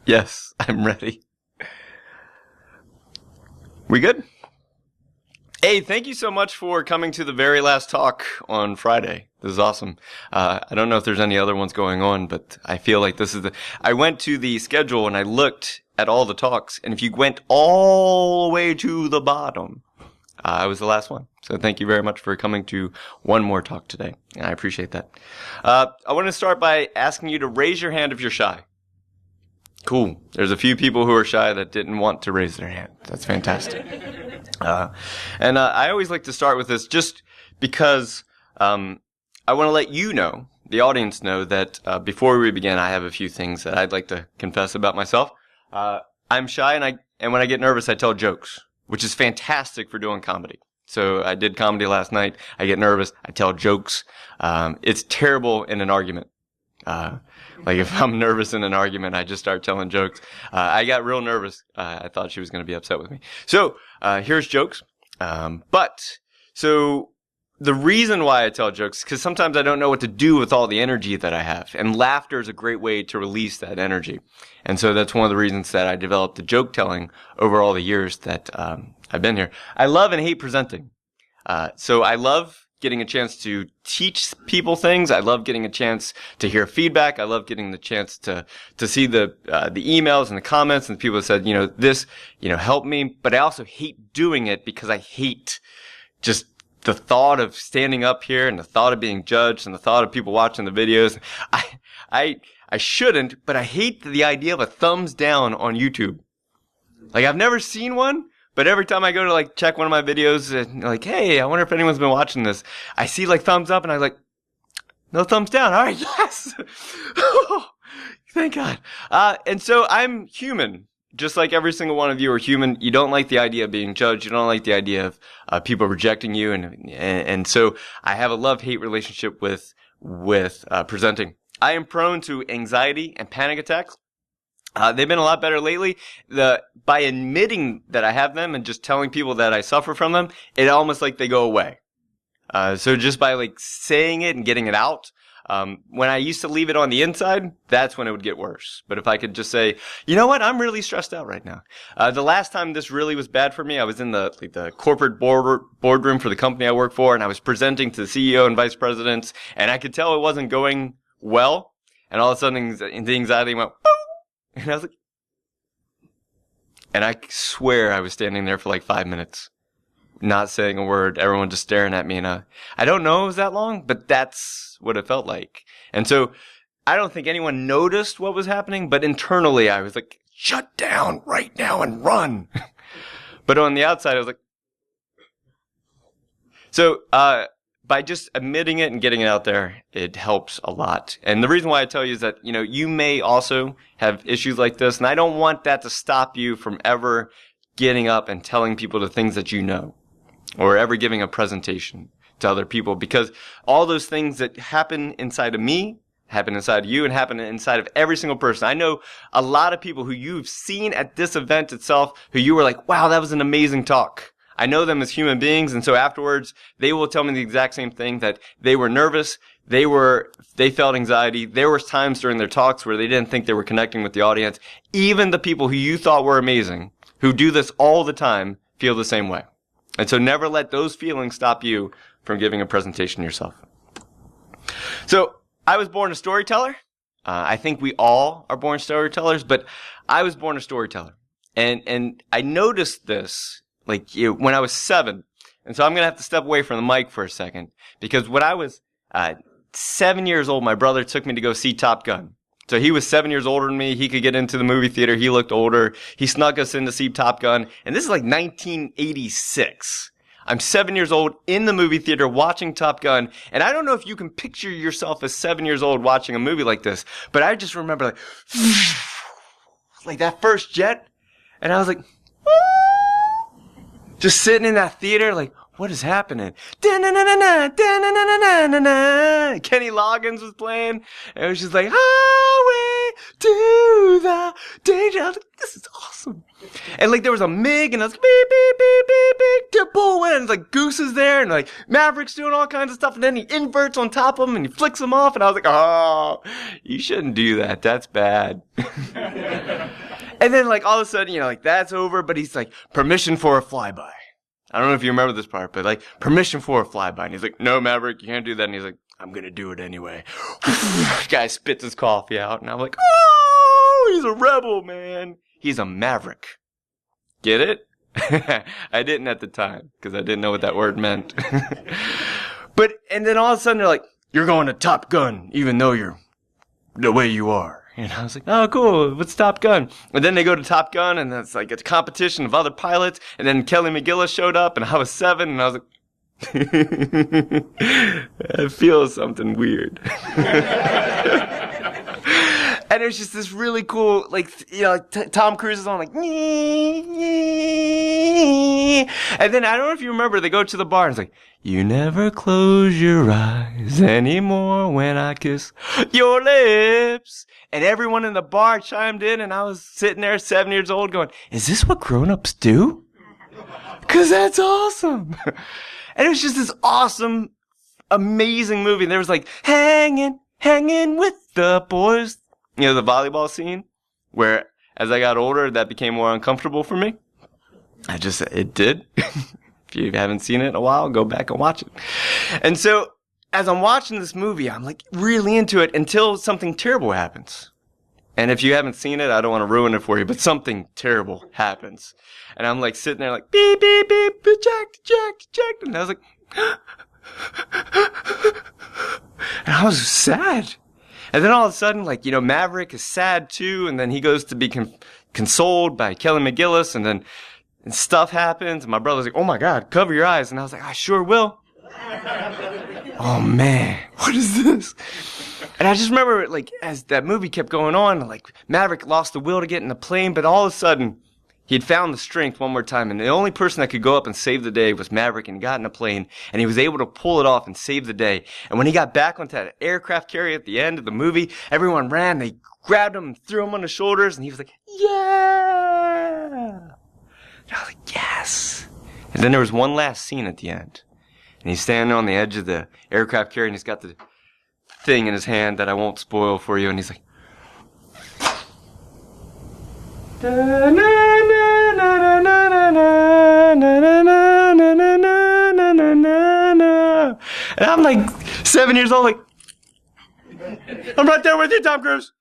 Yes, I'm ready. We good? Hey, thank you so much for coming to the very last talk on Friday. This is awesome. I don't know if there's any other ones going on, but I feel like this is I went to the schedule and I looked at all the talks, and if you went all the way to the bottom, I was the last one. So thank you very much for coming to one more talk today. I appreciate that. I want to start by asking you to raise your hand if you're shy. Cool. There's a few people who are shy that didn't want to raise their hand. That's fantastic. I always like to start with this just because I want to let you know, the audience know, that before we begin, I have a few things that I'd like to confess about myself. I'm shy, and when I get nervous, I tell jokes, which is fantastic for doing comedy. So I did comedy last night. I get nervous. I tell jokes. It's terrible in an argument. Like if I'm nervous in an argument, I just start telling jokes. I got real nervous. I thought she was going to be upset with me. So, here's jokes. So the reason why I tell jokes is because sometimes I don't know what to do with all the energy that I have. And laughter is a great way to release that energy. And so that's one of the reasons that I developed the joke telling over all the years that, I've been here. I love and hate presenting. So I love getting a chance to teach people things. I love getting a chance to hear feedback. I love getting the chance to see the emails and the comments and the people that said, this, helped me. But I also hate doing it because I hate just the thought of standing up here and the thought of being judged and the thought of people watching the videos. I shouldn't, but I hate the idea of a thumbs down on YouTube. Like, I've never seen one. But every time I go to check one of my videos, hey, I wonder if anyone's been watching this. I see thumbs up and I'm like, no thumbs down. All right, yes. Thank God. And so I'm human. Just like every single one of you are human. You don't like the idea of being judged. You don't like the idea of people rejecting you. And so I have a love-hate relationship with presenting. I am prone to anxiety and panic attacks. They've been a lot better lately. By admitting that I have them and just telling people that I suffer from them, it almost they go away. So just by saying it and getting it out, when I used to leave it on the inside, that's when it would get worse. But if I could just say, you know what, I'm really stressed out right now. The last time this really was bad for me, I was in the corporate boardroom for the company I work for, and I was presenting to the CEO and vice presidents, and I could tell it wasn't going well. And all of a sudden, the anxiety went, boom! And I was and I swear I was standing there for 5 minutes, not saying a word, everyone just staring at me. And I don't know it was that long, but that's what it felt like. And so I don't think anyone noticed what was happening, but internally I was shut down right now and run. But on the outside, I was so, by just admitting it and getting it out there, it helps a lot. And the reason why I tell you is that, you may also have issues like this, and I don't want that to stop you from ever getting up and telling people the things that you know, or ever giving a presentation to other people, because all those things that happen inside of me happen inside of you and happen inside of every single person. I know a lot of people who you've seen at this event itself who you were wow, that was an amazing talk. I know them as human beings, and so afterwards, they will tell me the exact same thing, that they were nervous, they felt anxiety. There were times during their talks where they didn't think they were connecting with the audience. Even the people who you thought were amazing, who do this all the time, feel the same way. And so never let those feelings stop you from giving a presentation yourself. So, I was born a storyteller. I think we all are born storytellers, but I was born a storyteller. And I noticed this when I was 7. And so I'm going to have to step away from the mic for a second, because when I was 7 years old, my brother took me to go see Top Gun. So he was 7 years older than me. He could get into the movie theater. He looked older. He snuck us in to see Top Gun. And this is 1986. I'm 7 years old in the movie theater watching Top Gun. And I don't know if you can picture yourself as 7 years old watching a movie like this, but I just remember that first jet. And I was just sitting in that theater, what is happening? Kenny Loggins was playing, and it was just highway to the danger. I was this is awesome. And there was a MiG, and I was beep, beep, beep, beep, beep, tipple, and Goose is there, and Maverick's doing all kinds of stuff, and then he inverts on top of him, and he flicks them off, and I was oh, you shouldn't do that. That's bad. And then like all of a sudden, like that's over, but he's like, permission for a flyby. I don't know if you remember this part, but like, permission for a flyby. And he's like, no, Maverick, you can't do that. And he's like, I'm going to do it anyway. Guy spits his coffee out. And I'm like, oh, he's a rebel, man. He's a maverick. Get it? I didn't at the time because I didn't know what that word meant. And then all of a sudden they're like, you're going to Top Gun, even though you're the way you are. And I was like, oh, cool. What's Top Gun? And then they go to Top Gun, and it's like a competition of other pilots. And then Kelly McGillis showed up, and I was 7, and I was like, I feel something weird. And it was just this really cool, like, Tom Cruise is on like, and then I don't know if you remember, they go to the bar and it's like, you never close your eyes anymore when I kiss your lips. And everyone in the bar chimed in, and I was sitting there 7 years old going, is this what grown-ups do? Because that's awesome. And it was just this awesome, amazing movie. And there was like, hanging with the boys. The volleyball scene, where as I got older, that became more uncomfortable for me. It did. If you haven't seen it in a while, go back and watch it. And so, as I'm watching this movie, I'm like really into it until something terrible happens. And if you haven't seen it, I don't want to ruin it for you, but something terrible happens. And I'm like sitting there like, beep, beep, beep, eject. And I was like, and I was sad. And then all of a sudden, like, Maverick is sad too, and then he goes to be consoled by Kelly McGillis, and then stuff happens, and my brother's like, oh my God, cover your eyes. And I was like, I sure will. Oh man, what is this? And I just remember, like, as that movie kept going on, like, Maverick lost the will to get in the plane, but all of a sudden, he had found the strength one more time, and the only person that could go up and save the day was Maverick, and he got in a plane, and he was able to pull it off and save the day. And when he got back onto that aircraft carrier at the end of the movie, everyone ran, they grabbed him and threw him on the shoulders, and he was like, yeah! And I was like, yes! And then there was one last scene at the end, and he's standing on the edge of the aircraft carrier, and he's got the thing in his hand that I won't spoil for you, and he's like, and I'm like 7 years old, like, I'm right there with you, Tom Cruise.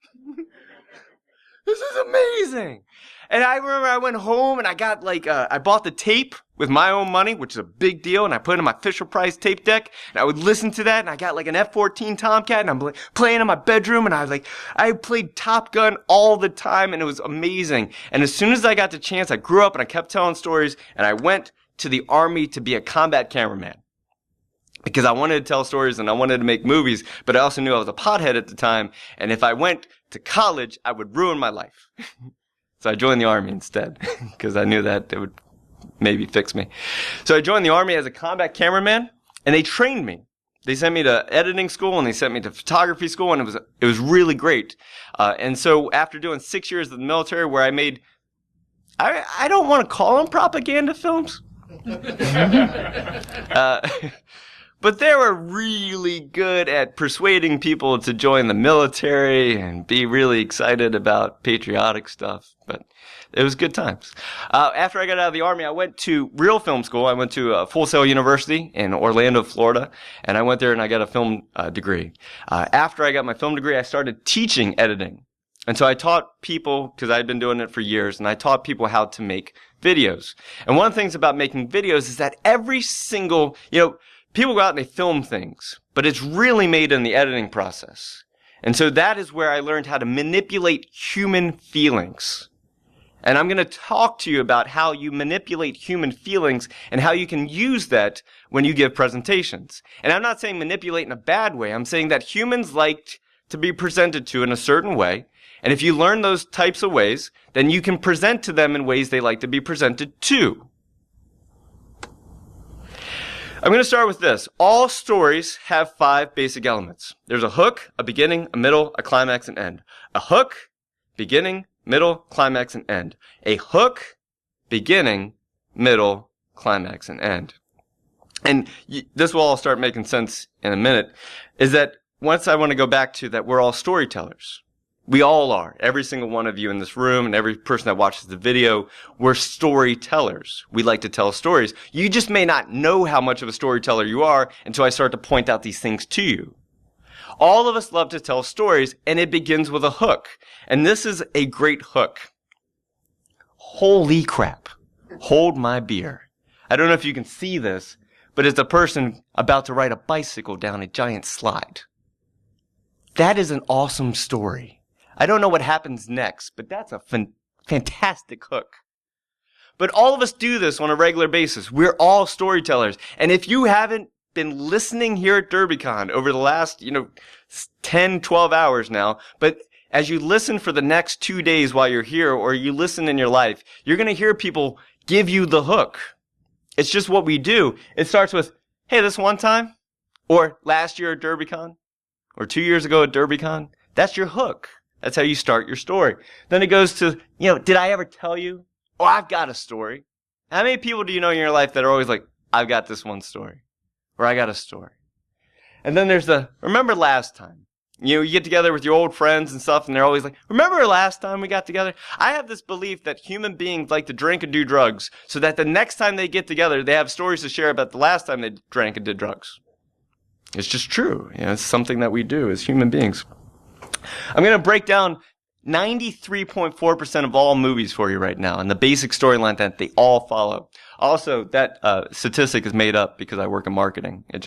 This is amazing. And I remember I went home and I got I bought the tape with my own money, which is a big deal, and I put it in my Fisher Price tape deck, and I would listen to that, and I got an F-14 Tomcat, and I'm playing in my bedroom, and I played Top Gun all the time, and it was amazing. And as soon as I got the chance, I grew up and I kept telling stories, and I went to the Army to be a combat cameraman. Because I wanted to tell stories and I wanted to make movies, but I also knew I was a pothead at the time, and if I went to college, I would ruin my life. So I joined the Army instead, because I knew that it would maybe fix me. So I joined the Army as a combat cameraman, and they trained me. They sent me to editing school, and they sent me to photography school, and it was really great. And so after doing 6 years of the military, where I made, I don't want to call them propaganda films, but they were really good at persuading people to join the military and be really excited about patriotic stuff. But it was good times. After I got out of the Army, I went to real film school. I went to Full Sail University in Orlando, Florida, and I went there and I got a film degree. After I got my film degree, I started teaching editing. And so I taught people, because I had been doing it for years, and I taught people how to make videos. And one of the things about making videos is that every single, people go out and they film things, but it's really made in the editing process. And so that is where I learned how to manipulate human feelings. And I'm going to talk to you about how you manipulate human feelings and how you can use that when you give presentations. And I'm not saying manipulate in a bad way. I'm saying that humans like to be presented to in a certain way. And if you learn those types of ways, then you can present to them in ways they like to be presented to. I'm going to start with this. All stories have 5 basic elements. There's a hook, a beginning, a middle, a climax, and end. A hook, beginning, middle, climax, and end. A hook, beginning, middle, climax, and end. And this will all start making sense in a minute, is that once I want to go back to that we're all storytellers. We all are. Every single one of you in this room and every person that watches the video, we're storytellers. We like to tell stories. You just may not know how much of a storyteller you are until I start to point out these things to you. All of us love to tell stories, and it begins with a hook. And this is a great hook. Holy crap. Hold my beer. I don't know if you can see this, but it's a person about to ride a bicycle down a giant slide. That is an awesome story. I don't know what happens next, but that's a fantastic hook. But all of us do this on a regular basis. We're all storytellers. And if you haven't been listening here at Derbycon over the last, 10, 12 hours now, but as you listen for the next 2 days while you're here, or you listen in your life, you're going to hear people give you the hook. It's just what we do. It starts with, hey, this one time, or last year at Derbycon, or 2 years ago at Derbycon. That's your hook. That's how you start your story. Then it goes to, did I ever tell you? Oh, I've got a story. How many people do you know in your life that are always like, I've got this one story, or I got a story? And then there's the, remember last time. You get together with your old friends and stuff, and they're always like, remember last time we got together? I have this belief that human beings like to drink and do drugs, so that the next time they get together, they have stories to share about the last time they drank and did drugs. It's just true. It's something that we do as human beings. I'm going to break down 93.4% of all movies for you right now, and the basic storyline that they all follow. Also, that statistic is made up because I work in marketing. It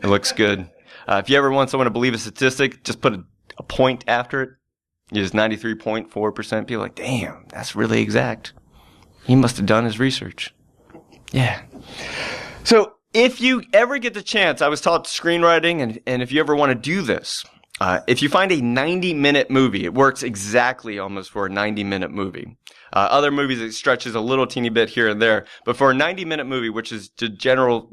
looks good. If you ever want someone to believe a statistic, just put a point after it. It's 93.4% people like, damn, that's really exact. He must have done his research. Yeah. So if you ever get the chance, I was taught screenwriting, and if you ever want to do this, if you find a 90-minute movie, it works exactly almost for a 90-minute movie. Other movies, it stretches a little teeny bit here and there, but for a 90-minute movie, which is the general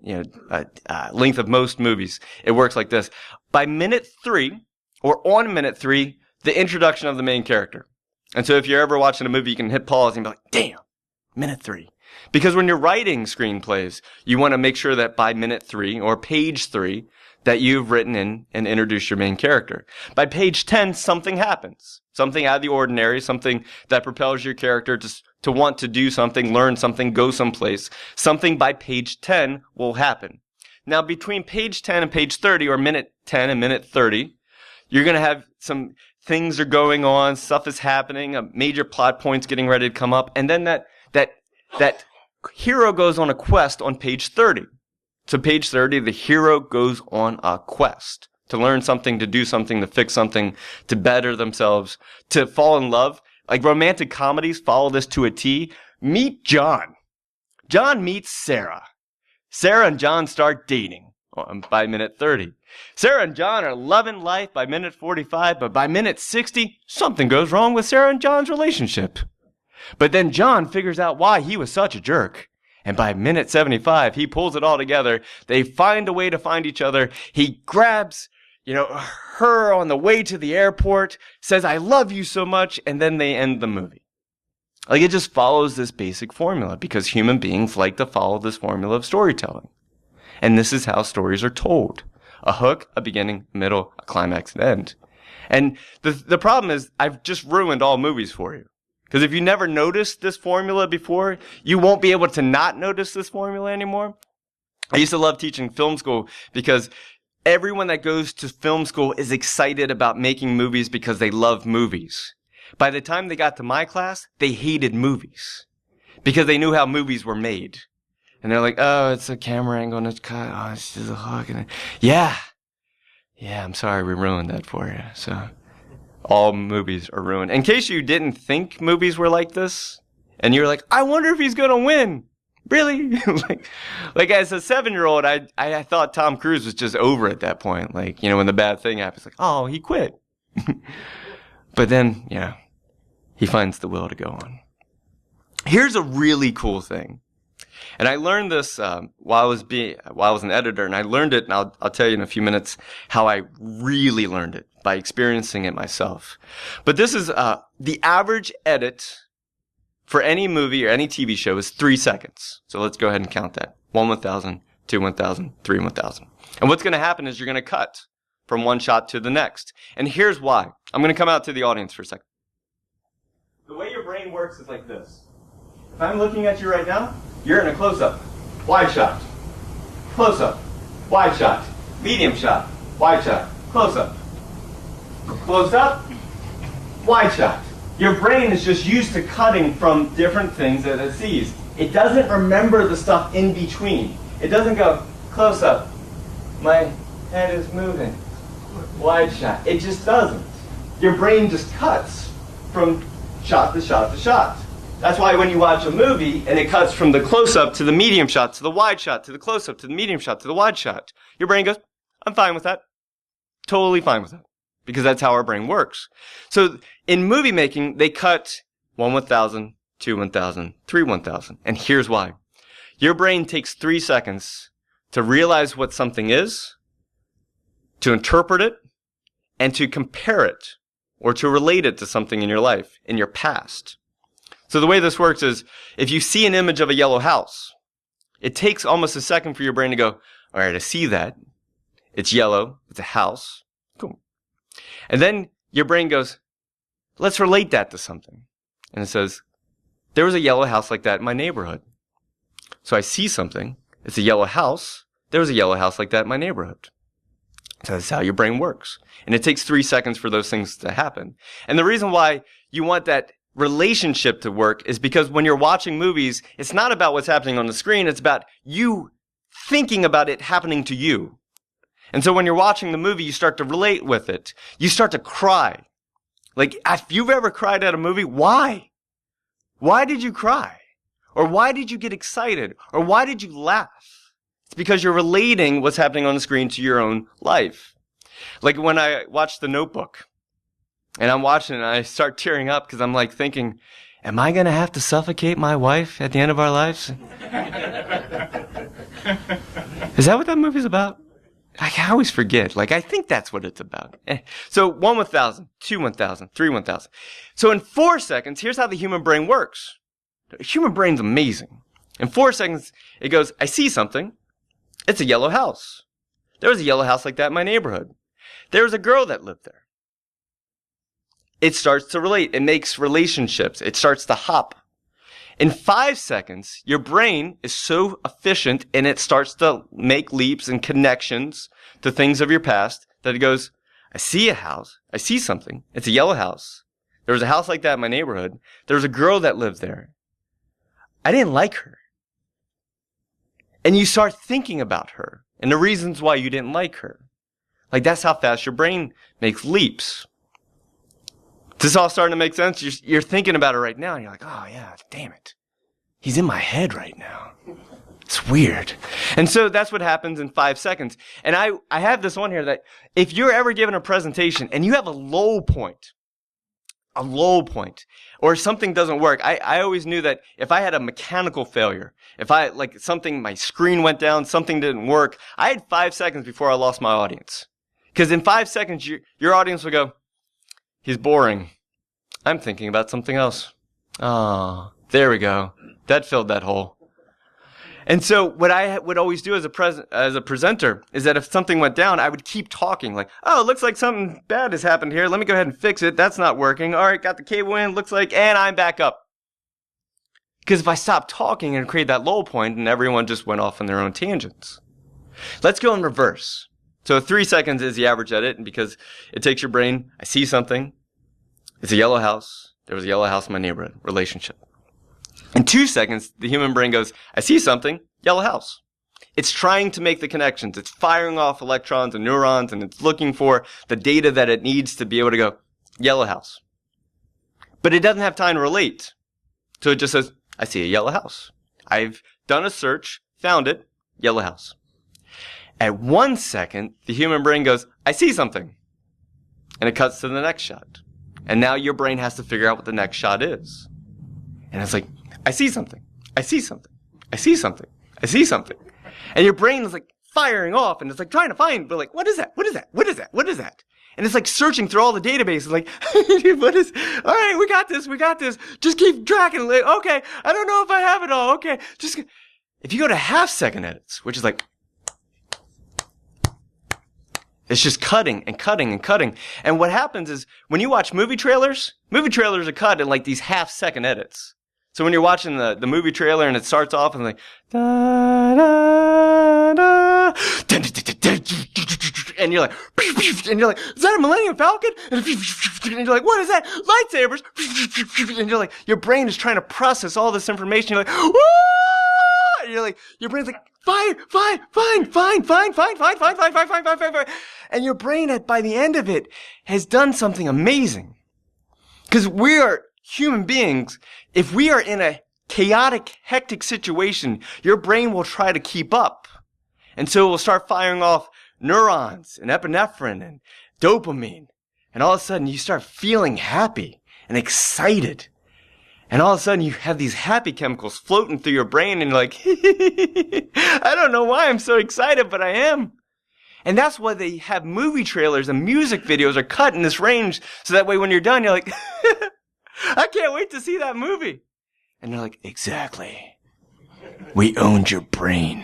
length of most movies, it works like this. By minute 3, or on minute 3, the introduction of the main character. And so if you're ever watching a movie, you can hit pause and be like, damn, minute 3. Because when you're writing screenplays, you want to make sure that by minute 3, or page 3, that you've written in and introduced your main character. By page 10, something happens. Something out of the ordinary, something that propels your character to want to do something, learn something, go someplace. Something by page 10 will happen. Now, between page 10 and page 30, or minute 10 and minute 30, you're going to have some things are going on, stuff is happening, a major plot point's getting ready to come up, and then that hero goes on a quest on page 30. So page 30, the hero goes on a quest to learn something, to do something, to fix something, to better themselves, to fall in love. Like romantic comedies follow this to a T. Meet John. John meets Sarah. Sarah and John start dating by minute 30. Sarah and John are loving life by minute 45, but by minute 60, something goes wrong with Sarah and John's relationship. But then John figures out why he was such a jerk. And by minute 75, he pulls it all together. They find a way to find each other. He grabs, her on the way to the airport, says, I love you so much, and then they end the movie. Like, it just follows this basic formula because human beings like to follow this formula of storytelling. And this is how stories are told. A hook, a beginning, middle, a climax, and end. And the problem is, I've just ruined all movies for you. Because if you never noticed this formula before, you won't be able to not notice this formula anymore. I used to love teaching film school because everyone that goes to film school is excited about making movies because they love movies. By the time they got to my class, they hated movies because they knew how movies were made. And they're like, oh, it's a camera angle and it's cut. Oh, it's just a hook. And yeah, I'm sorry we ruined that for you. So all movies are ruined. In case you didn't think movies were like this, and you were like, I wonder if he's going to win. Really? like as a 7-year-old, I thought Tom Cruise was just over at that point. Like, when the bad thing happens, like, oh, he quit. But then, he finds the will to go on. Here's a really cool thing. And I learned this while I was an editor, and I learned it, and I'll tell you in a few minutes how I really learned it by experiencing it myself. But this is the average edit for any movie or any TV show is 3 seconds. So let's go ahead and count that. 1 1000, 2 1000, 3 1000. And what's going to happen is you're going to cut from one shot to the next. And here's why. I'm going to come out to the audience for a second. The way your brain works is like this. If I'm looking at you right now, you're in a close-up, wide shot, close-up, wide shot, medium shot, wide shot, close-up, close-up, wide shot. Your brain is just used to cutting from different things that it sees. It doesn't remember the stuff in between. It doesn't go, close-up, my head is moving, wide shot. It just doesn't. Your brain just cuts from shot to shot to shot. That's why when you watch a movie and it cuts from the close-up to the medium shot to the wide shot to the close-up to the medium shot to the wide shot, your brain goes, I'm fine with that. Totally fine with that. Because that's how our brain works. So in movie making, they cut 1 1000, 2 1000, 3 1000. And here's why. Your brain takes 3 seconds to realize what something is, to interpret it, and to compare it or to relate it to something in your life, in your past. So the way this works is, if you see an image of a yellow house, it takes almost a second for your brain to go, all right, I see that. It's yellow. It's a house. Cool. And then your brain goes, let's relate that to something. And it says, there was a yellow house like that in my neighborhood. So I see something. It's a yellow house. There was a yellow house like that in my neighborhood. So that's how your brain works. And it takes 3 seconds for those things to happen. And the reason why you want that relationship to work is because when you're watching movies, it's not about what's happening on the screen. It's about you thinking about it happening to you. And so when you're watching the movie, you start to relate with it. You start to cry. Like, if you've ever cried at a movie, why? Why did you cry? Or why did you get excited? Or why did you laugh? It's because you're relating what's happening on the screen to your own life. Like when I watched The Notebook, and I'm watching it and I start tearing up because I'm like thinking, am I going to have to suffocate my wife at the end of our lives? Is that what that movie's about? I always forget. Like, I think that's what it's about. So 1 1000, 2 1000, 3 1000. So in 4 seconds, here's how the human brain works. The human brain's amazing. In 4 seconds, it goes, I see something. It's a yellow house. There was a yellow house like that in my neighborhood. There was a girl that lived there. It starts to relate. It makes relationships. It starts to hop. In 5 seconds, your brain is so efficient and it starts to make leaps and connections to things of your past that it goes, I see a house. I see something. It's a yellow house. There was a house like that in my neighborhood. There was a girl that lived there. I didn't like her. And you start thinking about her and the reasons why you didn't like her. Like, that's how fast your brain makes leaps. This all starting to make sense? You're thinking about it right now, and you're like, oh, yeah, damn it. He's in my head right now. It's weird. And so that's what happens in 5 seconds. And I have this one here that if you're ever given a presentation and you have a low point, or something doesn't work, I always knew that if I had a mechanical failure, if my screen went down, something didn't work, I had 5 seconds before I lost my audience. Because in 5 seconds, your audience would go, he's boring. I'm thinking about something else. Ah, there we go. That filled that hole. And so what I would always do as a presenter is that if something went down, I would keep talking like, oh, it looks like something bad has happened here. Let me go ahead and fix it. That's not working. All right, got the cable in. Looks like, and I'm back up. Because if I stopped talking and create that lull point and everyone just went off on their own tangents. Let's go in reverse. So 3 seconds is the average edit, and because it takes your brain, I see something. It's a yellow house. There was a yellow house in my neighborhood. Relationship. In 2 seconds, the human brain goes, I see something. Yellow house. It's trying to make the connections. It's firing off electrons and neurons, and it's looking for the data that it needs to be able to go, yellow house. But it doesn't have time to relate. So it just says, I see a yellow house. I've done a search, found it, yellow house. At 1 second, the human brain goes, I see something. And it cuts to the next shot. And now your brain has to figure out what the next shot is. And it's like, I see something. I see something. I see something. I see something. And your brain is like firing off and it's like trying to find, but like, what is that? What is that? What is that? What is that? And it's like searching through all the databases like, what is, all right, we got this. We got this. Just keep tracking. Like, okay. I don't know if I have it all. Okay. Just, if you go to half-second edits, which is like, It's just cutting and cutting and cutting. And what happens is when you watch movie trailers are cut in like these half-second edits. So when you're watching the movie trailer and it starts off and like, da, da, da, and you're like, is that a Millennium Falcon? And you're like, what is that? Lightsabers. And you're like, your brain is trying to process all this information. You're like, woo! And you're like, your brain's like, fine. And your brain, by the end of it, has done something amazing. Because we are human beings. If we are in a chaotic, hectic situation, your brain will try to keep up. And so it will start firing off neurons and epinephrine and dopamine. And all of a sudden, you start feeling happy and excited. And all of a sudden, you have these happy chemicals floating through your brain, and you're like, I don't know why I'm so excited, but I am. And that's why they have movie trailers and music videos are cut in this range, so that way when you're done, you're like, I can't wait to see that movie. And they're like, exactly. We owned your brain.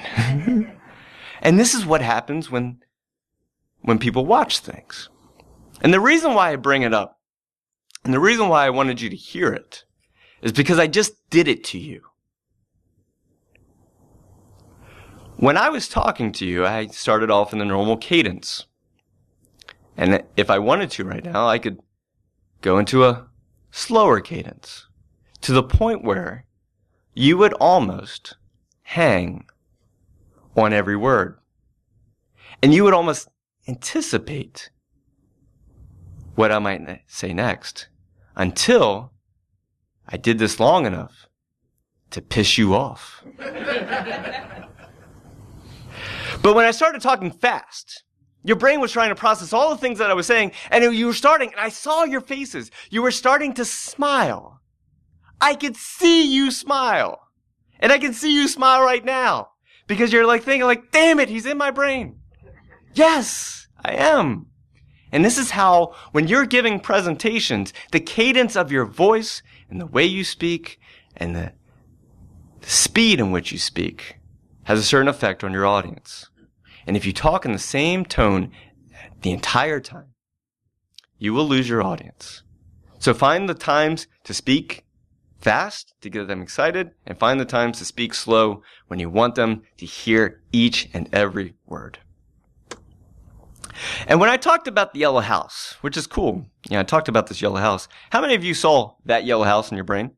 And this is what happens when people watch things. And the reason why I bring it up, and the reason why I wanted you to hear it, is because I just did it to you. When I was talking to you, I started off in the normal cadence. And if I wanted to right now, I could go into a slower cadence, to the point where you would almost hang on every word. And you would almost anticipate what I might say next, until I did this long enough to piss you off. But when I started talking fast, your brain was trying to process all the things that I was saying, and you were starting, and I saw your faces. You were starting to smile. I could see you smile. And I can see you smile right now. Because you're like thinking like, damn it, he's in my brain. Yes, I am. And this is how, when you're giving presentations, the cadence of your voice and the way you speak and the speed in which you speak has a certain effect on your audience. And if you talk in the same tone the entire time, you will lose your audience. So find the times to speak fast to get them excited, and find the times to speak slow when you want them to hear each and every word. And when I talked about the yellow house, which is cool, I talked about this yellow house. How many of you saw that yellow house in your brain?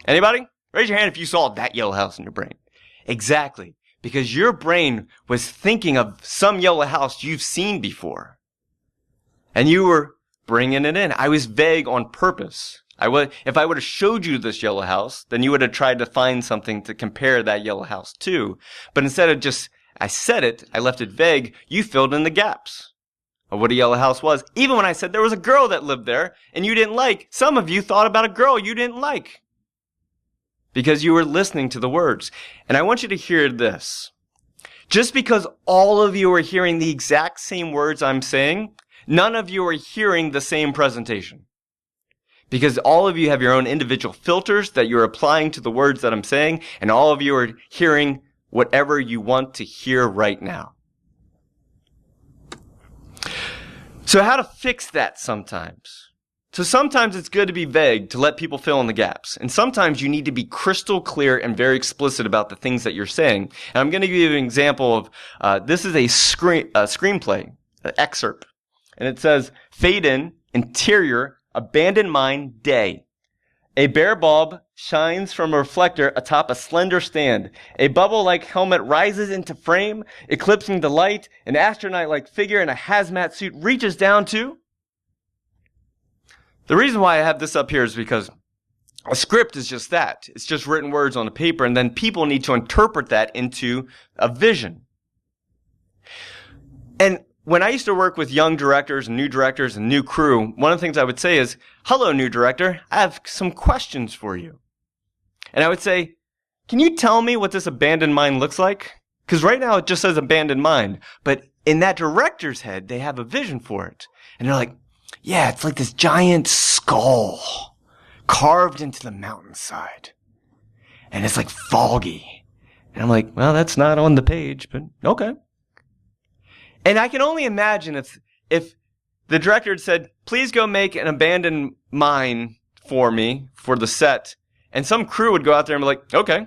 Anybody? Raise your hand if you saw that yellow house in your brain. Exactly. Because your brain was thinking of some yellow house you've seen before. And you were bringing it in. I was vague on purpose. If I would have showed you this yellow house, then you would have tried to find something to compare that yellow house to. But instead of just, I said it, I left it vague, you filled in the gaps of what a yellow house was. Even when I said there was a girl that lived there and you didn't like, some of you thought about a girl you didn't like. Because you were listening to the words. And I want you to hear this. Just because all of you are hearing the exact same words I'm saying, none of you are hearing the same presentation. Because all of you have your own individual filters that you're applying to the words that I'm saying, and all of you are hearing whatever you want to hear right now. So how to fix that sometimes? So sometimes it's good to be vague to let people fill in the gaps. And sometimes you need to be crystal clear and very explicit about the things that you're saying. And I'm going to give you an example of, this is a screenplay, an excerpt. And it says, fade in, interior, abandoned mine, day. A bare bulb shines from a reflector atop a slender stand. A bubble-like helmet rises into frame, eclipsing the light. An astronaut-like figure in a hazmat suit reaches down to... The reason why I have this up here is because a script is just that. It's just written words on a paper, and then people need to interpret that into a vision. And when I used to work with young directors and new crew, one of the things I would say is, hello, new director, I have some questions for you. And I would say, can you tell me what this abandoned mine looks like? Because right now it just says abandoned mine, but in that director's head, they have a vision for it. And they're like, yeah, it's like this giant skull carved into the mountainside. And it's like foggy. And I'm like, well, that's not on the page, but okay. And I can only imagine if the director had said, please go make an abandoned mine for me for the set, and some crew would go out there and be like, okay.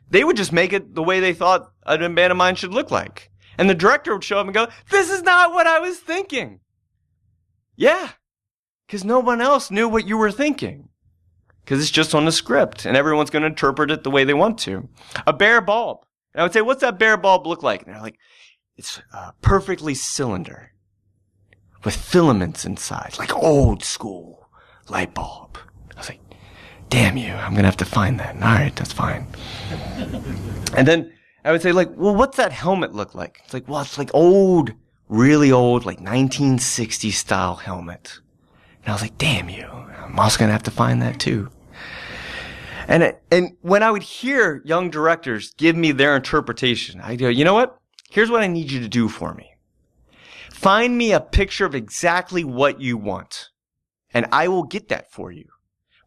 They would just make it the way they thought an abandoned mine should look like. And the director would show up and go, this is not what I was thinking. Yeah, because no one else knew what you were thinking. Because it's just on the script, and everyone's going to interpret it the way they want to. A bare bulb. And I would say, what's that bare bulb look like? And they're like, it's perfectly cylinder with filaments inside, like old school light bulb. I was like, damn you, I'm going to have to find that. All right, that's fine. And then I would say, like, well, what's that helmet look like? It's like, well, it's like old, really old, like 1960s style helmet. And I was like, damn you, I'm also going to have to find that too. And when I would hear young directors give me their interpretation, I go, you know what? Here's what I need you to do for me. Find me a picture of exactly what you want, and I will get that for you.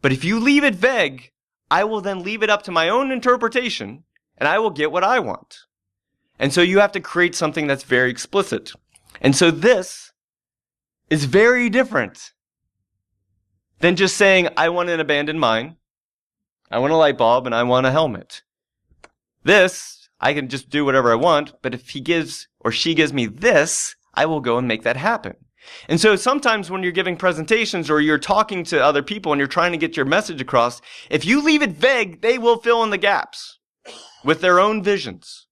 But if you leave it vague, I will then leave it up to my own interpretation, and I will get what I want. And so you have to create something that's very explicit. And so this is very different than just saying, I want an abandoned mine, I want a light bulb, and I want a helmet. This, I can just do whatever I want, but if he gives or she gives me this, I will go and make that happen. And so sometimes when you're giving presentations or you're talking to other people and you're trying to get your message across, if you leave it vague, they will fill in the gaps with their own visions.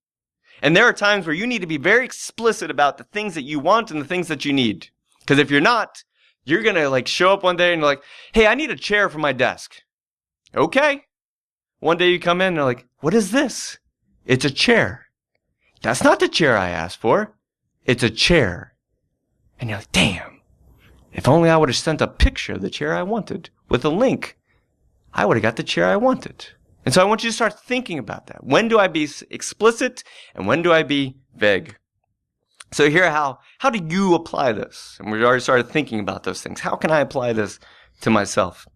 And there are times where you need to be very explicit about the things that you want and the things that you need. Because if you're not, you're going to like show up one day and you're like, hey, I need a chair for my desk. Okay. One day you come in and they're like, what is this? It's a chair. That's not the chair I asked for. It's a chair. And you're like, damn, if only I would have sent a picture of the chair I wanted with a link, I would have got the chair I wanted. And so I want you to start thinking about that. When do I be explicit and when do I be vague? So here, how do you apply this? And we already started thinking about those things. How can I apply this to myself?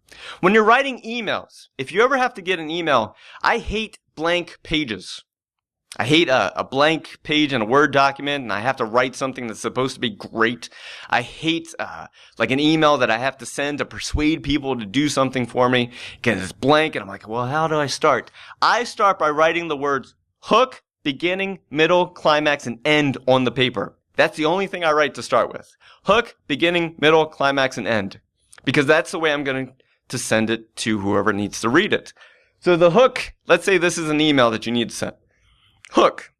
When you're writing emails, if you ever have to get an email, I hate blank pages. I hate a blank page in a Word document and I have to write something that's supposed to be great. I hate like an email that I have to send to persuade people to do something for me because it's blank and I'm like, well, how do I start? I start by writing the words hook, beginning, middle, climax, and end on the paper. That's the only thing I write to start with. Hook, beginning, middle, climax, and end. Because that's the way I'm going to send it to whoever needs to read it. So the hook, let's say this is an email that you need to send. Hook.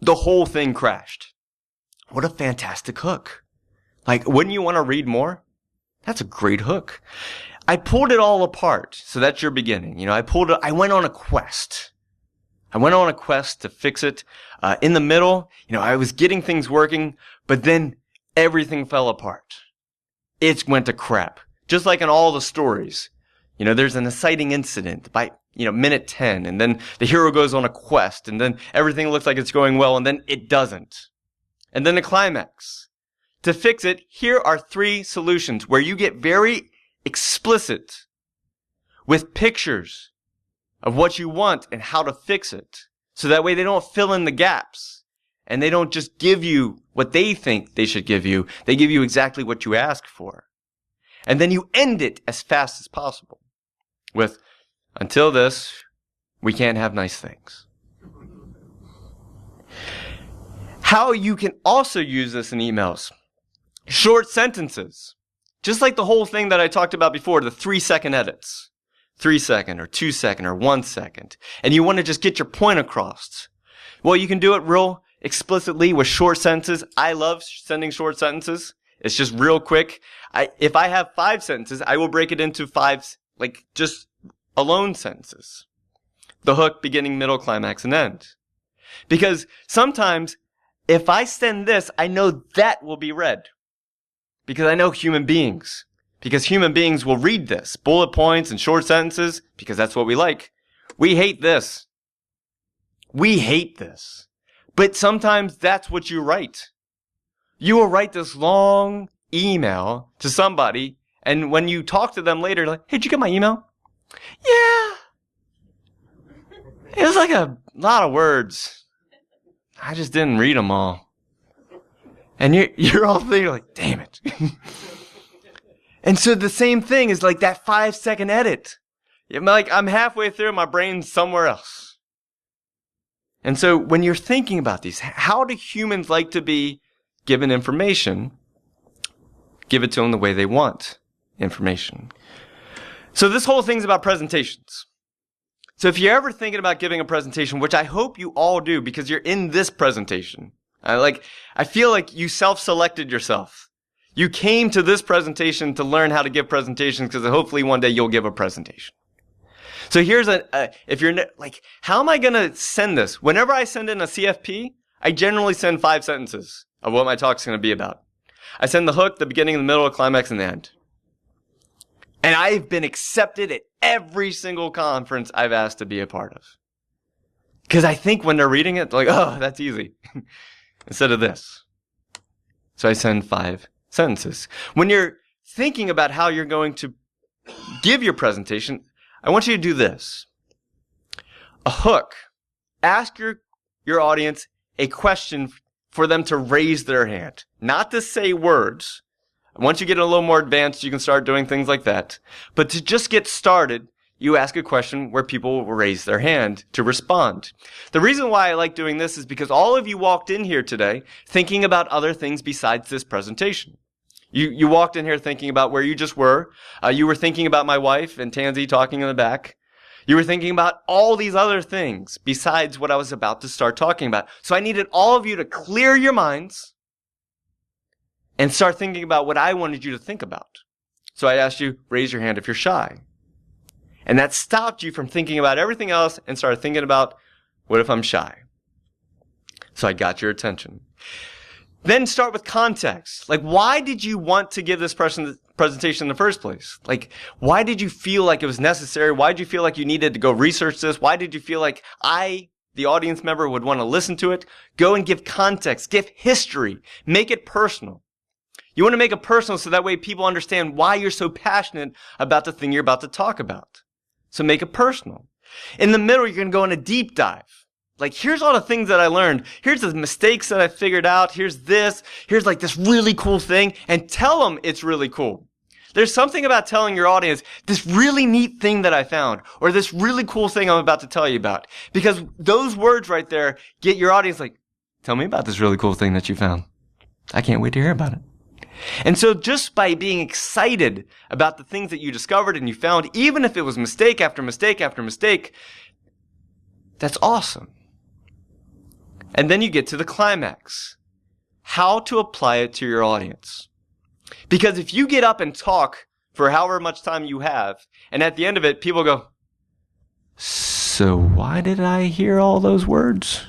The whole thing crashed. What a fantastic hook. Like, wouldn't you want to read more? That's a great hook. I pulled it all apart. So that's your beginning. You know, I went on a quest. I went on a quest to fix it. In the middle, you know, I was getting things working, but then everything fell apart. It went to crap. Just like in all the stories. You know, there's an exciting incident by, you know, minute 10, and then the hero goes on a quest, and then everything looks like it's going well, and then it doesn't. And then the climax. To fix it, here are 3 solutions where you get very explicit with pictures of what you want and how to fix it. So that way they don't fill in the gaps, and they don't just give you what they think they should give you. They give you exactly what you ask for. And then you end it as fast as possible with, until this, we can't have nice things. How you can also use this in emails. Short sentences. Just like the whole thing that I talked about before, the 3-second edits. 3 second or 2 second or 1 second. And you want to just get your point across. Well, you can do it real explicitly with short sentences. I love sending short sentences. It's just real quick. If I have 5 sentences, I will break it into 5, like just alone sentences. The hook, beginning, middle, climax, and end. Because sometimes if I send this, I know that will be read. Because I know human beings. Because human beings will read this. Bullet points and short sentences, because that's what we like. We hate this. We hate this. But sometimes that's what you write. You will write this long email to somebody, and when you talk to them later, like, hey, did you get my email? Yeah. It was like a lot of words. I just didn't read them all. And you're all thinking like, damn it. And so the same thing is like that 5-second edit. I'm halfway through, my brain's somewhere else. And so when you're thinking about these, how do humans like to be given information? Give it to them the way they want information. So this whole thing's about presentations. So if you're ever thinking about giving a presentation, which I hope you all do because you're in this presentation, I feel like you self-selected yourself. You came to this presentation to learn how to give presentations because hopefully one day you'll give a presentation. So here's if you're like, how am I going to send this? Whenever I send in a CFP, I generally send 5 sentences of what my talk's going to be about. I send the hook, the beginning, the middle, the climax, and the end. And I've been accepted at every single conference I've asked to be a part of. Because I think when they're reading it, they're like, oh, that's easy. Instead of this. So I send 5 sentences. When you're thinking about how you're going to give your presentation, I want you to do this. A hook. Ask your audience a question for them to raise their hand. Not to say words. Once you get a little more advanced, you can start doing things like that. But to just get started, you ask a question where people will raise their hand to respond. The reason why I like doing this is because all of you walked in here today thinking about other things besides this presentation. You walked in here thinking about where you just were. You were thinking about my wife and Tansy talking in the back. You were thinking about all these other things besides what I was about to start talking about. So I needed all of you to clear your minds and start thinking about what I wanted you to think about. So I asked you, raise your hand if you're shy. And that stopped you from thinking about everything else and started thinking about, what if I'm shy? So I got your attention. Then start with context. Like, why did you want to give this presentation in the first place? Like, why did you feel like it was necessary? Why did you feel like you needed to go research this? Why did you feel like the audience member, would want to listen to it? Go and give context. Give history. Make it personal. You want to make it personal so that way people understand why you're so passionate about the thing you're about to talk about. So make it personal. In the middle, you're going to go in a deep dive. Like, here's all the things that I learned. Here's the mistakes that I figured out. Here's this. Here's like this really cool thing. And tell them it's really cool. There's something about telling your audience this really neat thing that I found, or this really cool thing I'm about to tell you about. Because those words right there get your audience like, tell me about this really cool thing that you found. I can't wait to hear about it. And so just by being excited about the things that you discovered and you found, even if it was mistake after mistake after mistake, that's awesome. And then you get to the climax. How to apply it to your audience. Because if you get up and talk for however much time you have, and at the end of it, people go, so why did I hear all those words?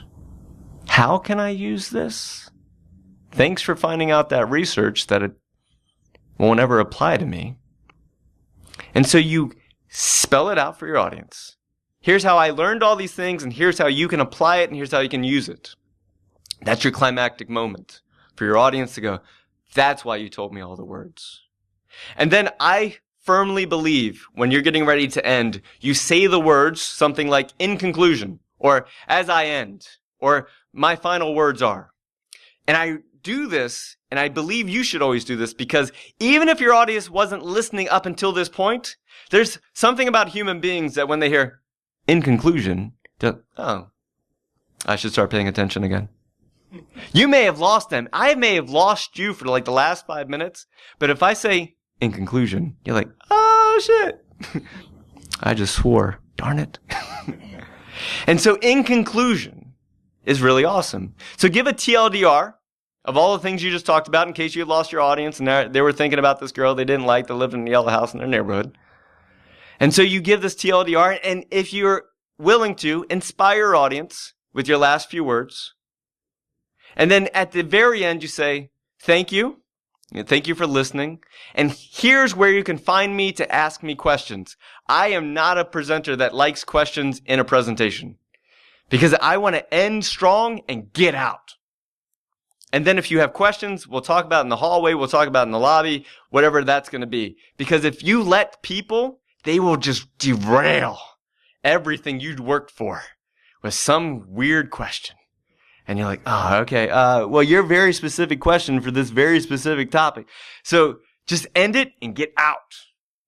How can I use this? Thanks for finding out that research that it won't ever apply to me. And so you spell it out for your audience. Here's how I learned all these things, and here's how you can apply it, and here's how you can use it. That's your climactic moment for your audience to go, that's why you told me all the words. And then I firmly believe when you're getting ready to end, you say the words, something like, in conclusion, or as I end, or my final words are. And I do this, and I believe you should always do this, because even if your audience wasn't listening up until this point, there's something about human beings that when they hear, in conclusion, I should start paying attention again. You may have lost them. I may have lost you for like the last 5 minutes. But if I say, in conclusion, you're like, oh, shit. I just swore. Darn it. And so in conclusion is really awesome. So give a TLDR of all the things you just talked about in case you had lost your audience and they were thinking about this girl they didn't like that lived in the yellow house in their neighborhood. And so you give this TLDR, and if you're willing to, inspire your audience with your last few words. And then at the very end, you say, thank you. Thank you for listening. And here's where you can find me to ask me questions. I am not a presenter that likes questions in a presentation because I want to end strong and get out. And then if you have questions, we'll talk about it in the hallway. We'll talk about it in the lobby, whatever that's going to be. Because if you let people, they will just derail everything you'd worked for with some weird question. And you're like, oh, okay. Well, your very specific question for this very specific topic. So just end it and get out.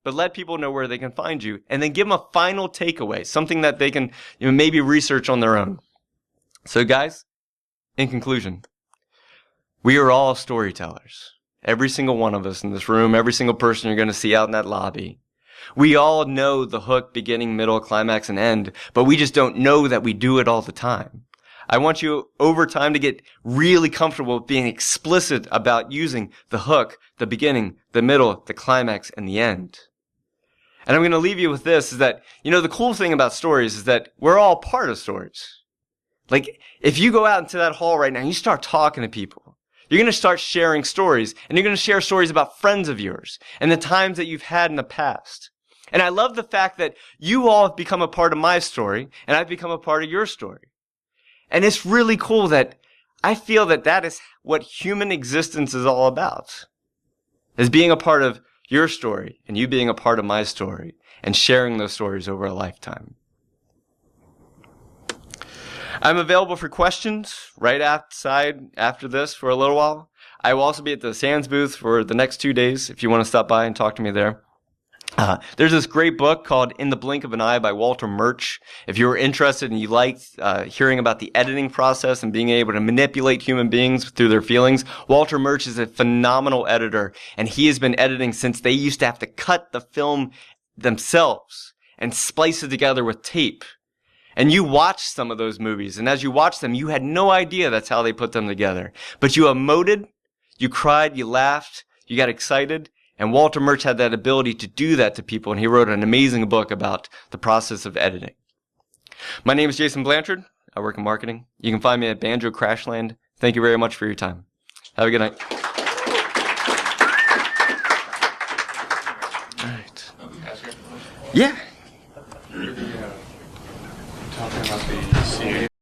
But let people know where they can find you. And then give them a final takeaway, something that they can maybe research on their own. So guys, in conclusion, we are all storytellers. Every single one of us in this room, every single person you're going to see out in that lobby. We all know the hook, beginning, middle, climax, and end, but we just don't know that we do it all the time. I want you over time to get really comfortable with being explicit about using the hook, the beginning, the middle, the climax, and the end. And I'm going to leave you with this, is that, the cool thing about stories is that we're all part of stories. Like, if you go out into that hall right now and you start talking to people, you're going to start sharing stories, and you're going to share stories about friends of yours and the times that you've had in the past. And I love the fact that you all have become a part of my story, and I've become a part of your story. And it's really cool that I feel that that is what human existence is all about, is being a part of your story and you being a part of my story and sharing those stories over a lifetime. I'm available for questions right outside after this for a little while. I will also be at the Sands booth for the next 2 days if you want to stop by and talk to me there. There's this great book called In the Blink of an Eye by Walter Murch. If you're interested and you liked hearing about the editing process and being able to manipulate human beings through their feelings, Walter Murch is a phenomenal editor, and he has been editing since they used to have to cut the film themselves and splice it together with tape. And you watched some of those movies, and as you watched them, you had no idea that's how they put them together. But you emoted, you cried, you laughed, you got excited. And Walter Murch had that ability to do that to people, and he wrote an amazing book about the process of editing. My name is Jason Blanchard. I work in marketing. You can find me at Banjo Crashland. Thank you very much for your time. Have a good night. All right. Yeah. Talking about the